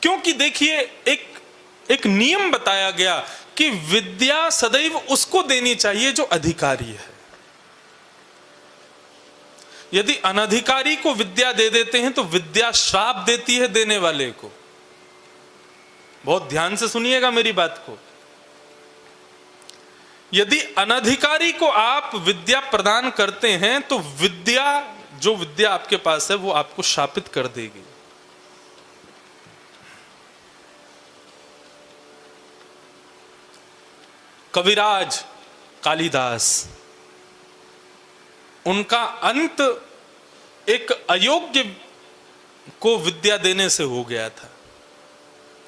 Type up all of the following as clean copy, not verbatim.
क्योंकि देखिए एक नियम बताया गया कि विद्या सदैव उसको देनी चाहिए जो अधिकारी है। यदि अनधिकारी को विद्या दे देते हैं तो विद्या श्राप देती है देने वाले को। बहुत ध्यान से सुनिएगा मेरी बात को। यदि अनधिकारी को आप विद्या प्रदान करते हैं तो जो विद्या आपके पास है वो आपको शापित कर देगी। कविराज कालिदास, उनका अंत एक अयोग्य को विद्या देने से हो गया था।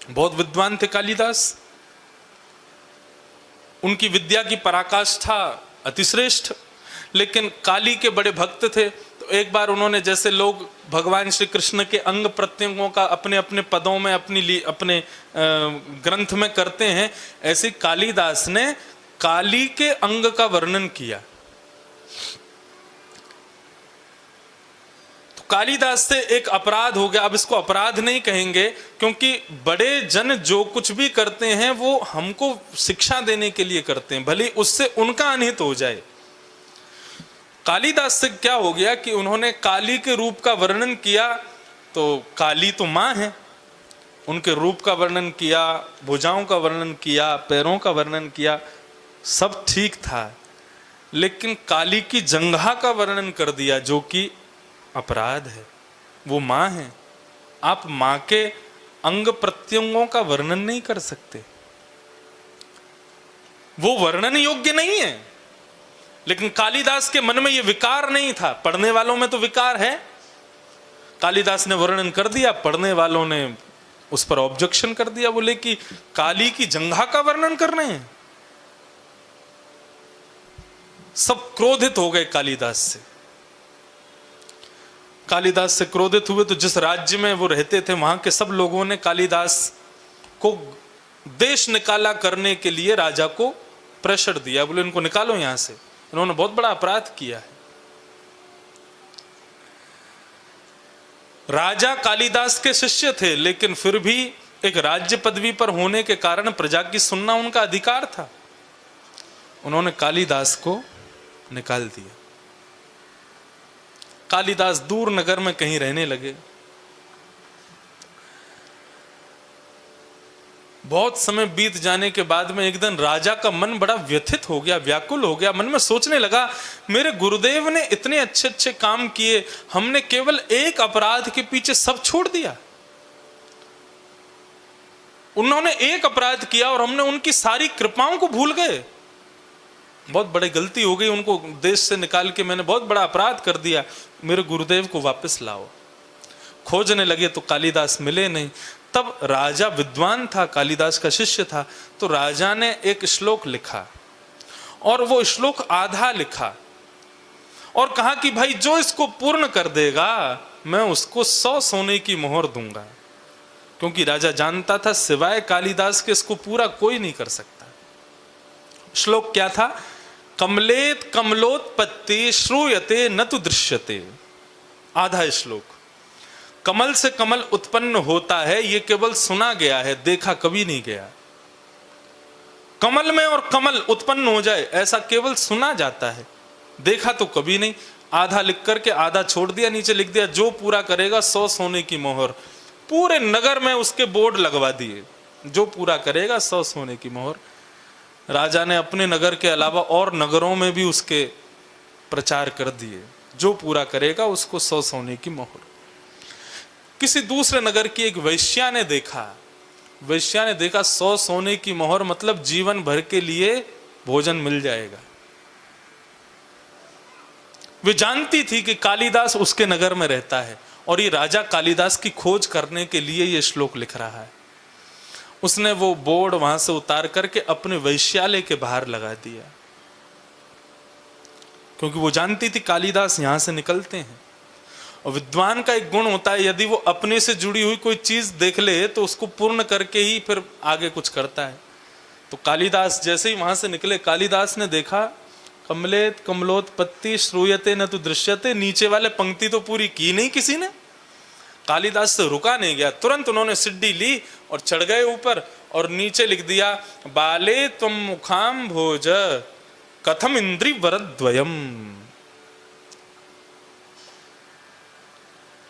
बहुत विद्वान थे कालिदास, उनकी विद्या की पराकाष्ठा अतिश्रेष्ठ, लेकिन काली के बड़े भक्त थे। तो एक बार उन्होंने, जैसे लोग भगवान श्री कृष्ण के अंग प्रत्यंगों का अपने अपने पदों में अपने ग्रंथ में करते हैं, ऐसे कालिदास ने काली के अंग का वर्णन किया। कालिदास से एक अपराध हो गया। अब इसको अपराध नहीं कहेंगे, क्योंकि बड़े जन जो कुछ भी करते हैं वो हमको शिक्षा देने के लिए करते हैं, भले उससे उनका अनिहित हो जाए। कालिदास से क्या हो गया कि उन्होंने काली के रूप का वर्णन किया, तो काली तो मां है, उनके रूप का वर्णन किया, भुजाओं का वर्णन किया, पैरों का वर्णन किया, सब ठीक था, लेकिन काली की जंघा का वर्णन कर दिया, जो कि अपराध है। वो मां है, आप मां के अंग प्रत्यंगों का वर्णन नहीं कर सकते, वो वर्णन योग्य नहीं है। लेकिन कालिदास के मन में ये विकार नहीं था। पढ़ने वालों में तो विकार है। कालिदास ने वर्णन कर दिया, पढ़ने वालों ने उस पर ऑब्जेक्शन कर दिया, बोले कि काली की जंघा का वर्णन कर रहे हैं। सब क्रोधित हो गए कालिदास से। कालिदास से क्रोधित हुए तो जिस राज्य में वो रहते थे वहां के सब लोगों ने कालिदास को देश निकाला करने के लिए राजा को प्रेशर दिया, बोले इनको निकालो यहां से, इन्होंने बहुत बड़ा अपराध किया है। राजा कालिदास के शिष्य थे, लेकिन फिर भी एक राज्य पदवी पर होने के कारण प्रजा की सुनना उनका अधिकार था। उन्होंने कालिदास को निकाल दिया। कालिदास दूर नगर में कहीं रहने लगे। बहुत समय बीत जाने के बाद में एक दिन राजा का मन बड़ा व्यथित हो गया, व्याकुल हो गया। मन में सोचने लगा, मेरे गुरुदेव ने इतने अच्छे अच्छे काम किए, हमने केवल एक अपराध के पीछे सब छोड़ दिया। उन्होंने एक अपराध किया और हमने उनकी सारी कृपाओं को भूल गए। बहुत बड़ी गलती हो गई, उनको देश से निकाल के मैंने बहुत बड़ा अपराध कर दिया, मेरे गुरुदेव को वापस लाओ। खोजने लगे तो कालिदास मिले नहीं। तब राजा विद्वान था, कालिदास का शिष्य था, तो राजा ने एक श्लोक लिखा और वो श्लोक आधा लिखा और कहा कि भाई जो इसको पूर्ण कर देगा मैं उसको 100 सोने की मोहर दूंगा। क्योंकि राजा जानता था सिवाय कालिदास के इसको पूरा कोई नहीं कर सकता। श्लोक क्या था? कमलेत कमलोत्पत्ति श्रूयते न तु दृश्यते। आधा श्लोक, कमल से कमल उत्पन्न होता है ये केवल सुना गया है, देखा कभी नहीं गया। कमल में और कमल उत्पन्न हो जाए ऐसा केवल सुना जाता है, देखा तो कभी नहीं। आधा लिख करके आधा छोड़ दिया, नीचे लिख दिया जो पूरा करेगा 100 सोने की मोहर। पूरे नगर में उसके बोर्ड लगवा दिए, जो पूरा करेगा 100 सोने की मोहर। राजा ने अपने नगर के अलावा और नगरों में भी उसके प्रचार कर दिए, जो पूरा करेगा उसको 100 सोने की मोहर। किसी दूसरे नगर की एक वैश्या ने देखा, 100 सोने की मोहर मतलब जीवन भर के लिए भोजन मिल जाएगा। वे जानती थी कि कालिदास उसके नगर में रहता है और ये राजा कालिदास की खोज करने के लिए ये श्लोक लिख रहा है। उसने वो बोर्ड वहां से उतार करके अपने वैश्यालय के बाहर लगा दिया, क्योंकि वो जानती थी कालिदास यहां से निकलते हैं। और विद्वान का एक गुण होता है, यदि वो अपने से जुड़ी हुई कोई चीज देख ले तो उसको पूर्ण करके ही फिर आगे कुछ करता है। तो कालिदास जैसे ही वहां से निकले, कालिदास ने देखा कमलेत कमलोत्पत्ति श्रूयते न तु दृश्यते। नीचे वाले पंक्ति तो पूरी की नहीं किसी ने। कालिदास से रुका नहीं गया, तुरंत उन्होंने सिड्डी ली और चढ़ गए ऊपर और नीचे लिख दिया, बाले त्वं मुखाम भोज कथम इंद्रि वरद्वयम।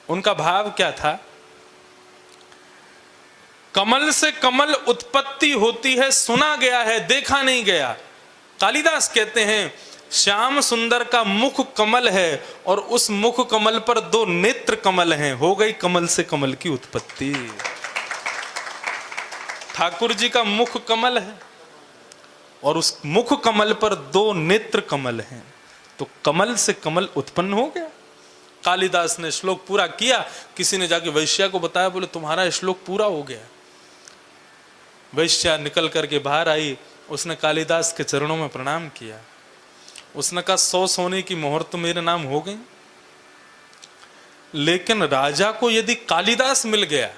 उनका भाव क्या था? कमल से कमल उत्पत्ति होती है, सुना गया है, देखा नहीं गया। कालिदास कहते हैं श्याम सुंदर का मुख कमल है और उस मुख कमल पर 2 नेत्र कमल हैं, हो गई कमल से कमल की उत्पत्ति। ठाकुर जी का मुख कमल है और उस मुख कमल पर 2 नेत्र कमल हैं, तो कमल से कमल उत्पन्न हो गया। कालिदास ने श्लोक पूरा किया, किसी ने जाके वैश्या को बताया, बोले तुम्हारा श्लोक पूरा हो गया। वैश्या निकल करके बाहर आई, उसने कालिदास के चरणों में प्रणाम किया। उसने कहा 100 सोने की मोहर तो मेरे नाम हो गई, लेकिन राजा को यदि कालिदास मिल गया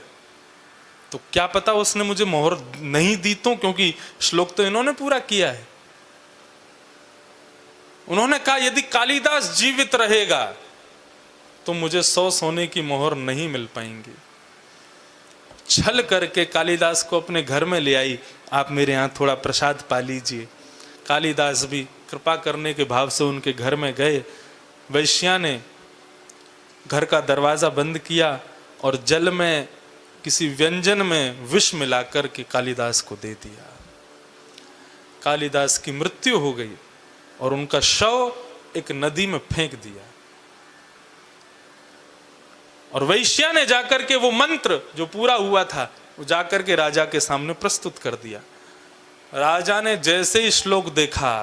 तो क्या पता उसने मुझे मोहर नहीं दी, तो क्योंकि श्लोक तो इन्होंने पूरा किया है। उन्होंने कहा यदि कालिदास जीवित रहेगा तो मुझे 100 सोने की मोहर नहीं मिल पाएंगी। छल करके कालिदास को अपने घर में ले आई, आप मेरे यहाँ थोड़ा प्रसाद पा लीजिए। कालिदास भी कृपा करने के भाव से उनके घर में गए। वैश्या ने घर का दरवाजा बंद किया और जल में किसी व्यंजन में विष मिलाकर के कालिदास को दे दिया। कालिदास की मृत्यु हो गई और उनका शव एक नदी में फेंक दिया। और वैश्या ने जाकर के वो मंत्र जो पूरा हुआ था वो जाकर के राजा के सामने प्रस्तुत कर दिया। राजा ने जैसे ही श्लोक देखा,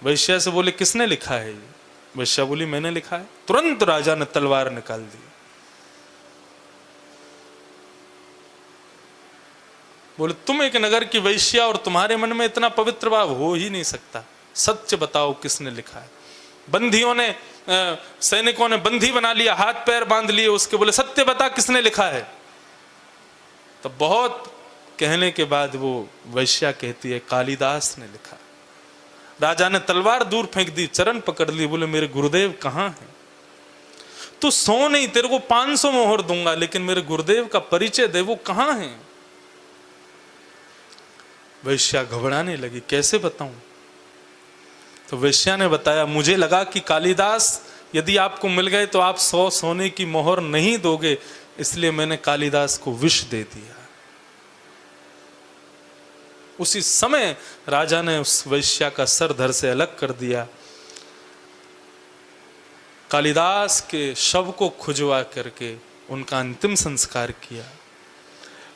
वैश्या से बोले किसने लिखा है ये? वैश्या बोली मैंने लिखा है। तुरंत राजा ने तलवार निकाल दी। बोले तुम एक नगर की वैश्या और तुम्हारे मन में इतना पवित्र भाव हो ही नहीं सकता, सच बताओ किसने लिखा है। बंदियों ने सैनिकों ने बंदी बना लिया, हाथ पैर बांध लिए उसके, बोले सत्य बता किसने लिखा है। तो बहुत कहने के बाद वो वैश्या कहती है कालिदास ने लिखा। राजा ने तलवार दूर फेंक दी, चरण पकड़ ली, बोले मेरे गुरुदेव कहां हैं? तू सो नहीं, तेरे को 500 मोहर दूंगा, लेकिन मेरे गुरुदेव का परिचय दे, वो कहां हैं? वैश्या घबराने लगी, कैसे बताऊं? तो वैश्या ने बताया, मुझे लगा कि कालिदास यदि आपको मिल गए तो आप 100 सोने की मोहर नहीं दोगे, इसलिए मैंने कालिदास को विष दे दिया। उसी समय राजा ने उस वैश्या का सर धड़ से अलग कर दिया। कालिदास के शव को खुजवा करके उनका अंतिम संस्कार किया।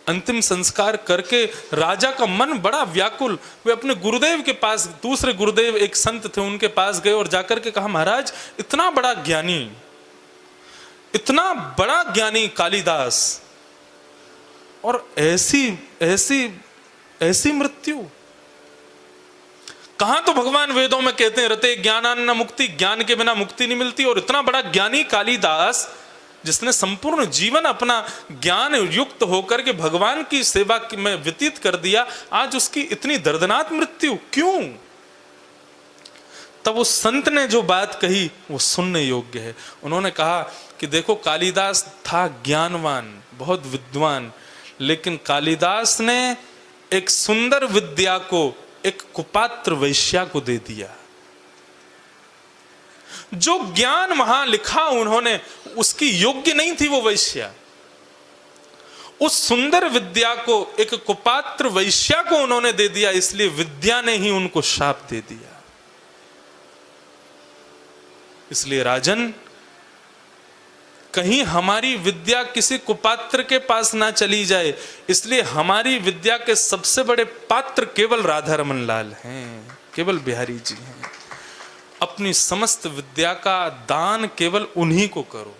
अंतिम संस्कार करके राजा का मन बड़ा व्याकुल, वे अपने गुरुदेव के पास, दूसरे गुरुदेव एक संत थे उनके पास गए और जाकर के कहा महाराज इतना बड़ा ज्ञानी, इतना बड़ा ज्ञानी कालिदास और ऐसी ऐसी ऐसी मृत्यु। कहां तो भगवान वेदों में कहते हैं रते ज्ञानान्न मुक्ति, ज्ञान के बिना मुक्ति नहीं मिलती, और इतना बड़ा ज्ञानी कालिदास जिसने संपूर्ण जीवन अपना ज्ञान युक्त होकर के भगवान की सेवा में व्यतीत कर दिया, आज उसकी इतनी दर्दनाक मृत्यु क्यों? तब उस संत ने जो बात कही वो सुनने योग्य है। उन्होंने कहा कि देखो कालिदास था ज्ञानवान, बहुत विद्वान, लेकिन कालिदास ने एक सुंदर विद्या को एक कुपात्र वैश्या को दे दिया। जो ज्ञान वहां लिखा उन्होंने, उसकी योग्य नहीं थी वो वैश्या। उस सुंदर विद्या को एक कुपात्र वैश्या को उन्होंने दे दिया, इसलिए विद्या ने ही उनको शाप दे दिया। इसलिए राजन, कहीं हमारी विद्या किसी कुपात्र के पास ना चली जाए, इसलिए हमारी विद्या के सबसे बड़े पात्र केवल राधा रमन लाल हैं, केवल बिहारी जी हैं। अपनी समस्त विद्या का दान केवल उन्हीं को करो।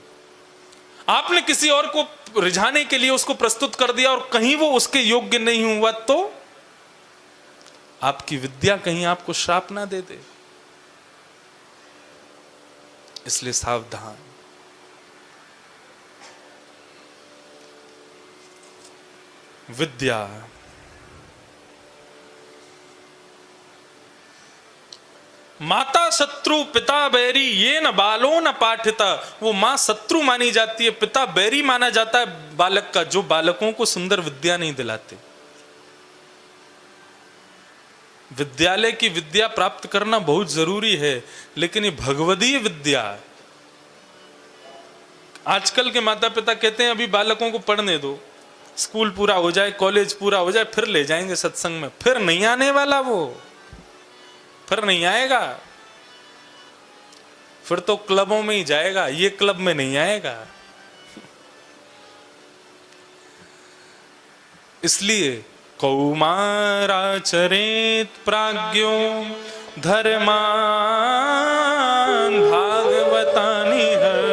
आपने किसी और को रिझाने के लिए उसको प्रस्तुत कर दिया और कहीं वो उसके योग्य नहीं हुआ तो आपकी विद्या कहीं आपको श्राप ना दे दे। इसलिए सावधान। विद्या माता शत्रु पिता बैरी ये न बालो न पाठिता। वो माँ शत्रु मानी जाती है, पिता बैरी माना जाता है बालक का, जो बालकों को सुंदर विद्या नहीं दिलाते। विद्यालय की विद्या प्राप्त करना बहुत जरूरी है, लेकिन ये भगवदीय विद्या, आजकल के माता पिता कहते हैं अभी बालकों को पढ़ने दो, स्कूल पूरा हो जाए, कॉलेज पूरा हो जाए, फिर ले जाएंगे सत्संग में। फिर नहीं आने वाला वो, फिर नहीं आएगा, फिर तो क्लबों में ही जाएगा, ये क्लब में नहीं आएगा। इसलिए कौमाराचरेत प्राज्ञो धर्मान् भागवतानि है।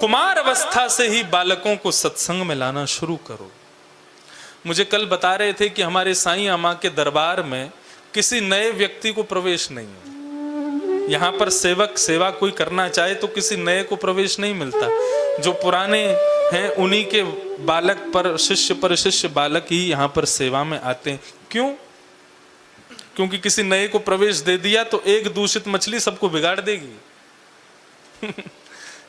कुमार अवस्था से ही बालकों को सत्संग में लाना शुरू करो। मुझे कल बता रहे थे कि हमारे साईं अम्मा के दरबार में किसी नए व्यक्ति को प्रवेश नहीं है। यहाँ पर सेवक सेवा कोई करना चाहे तो किसी नए को प्रवेश नहीं मिलता। जो पुराने हैं उन्हीं के बालक पर शिष्य बालक ही यहाँ पर सेवा में आते हैं। क्यों? क्योंकि किसी नए को प्रवेश दे दिया तो एक दूषित मछली सबको बिगाड़ देगी।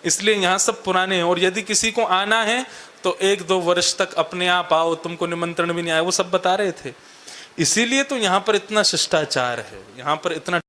इसलिए यहाँ सब पुराने हैं। और यदि किसी को आना है तो 1-2 वर्ष तक अपने आप आओ, तुमको निमंत्रण भी नहीं आया, वो सब बता रहे थे। इसीलिए तो यहाँ पर इतना शिष्टाचार है, यहाँ पर इतना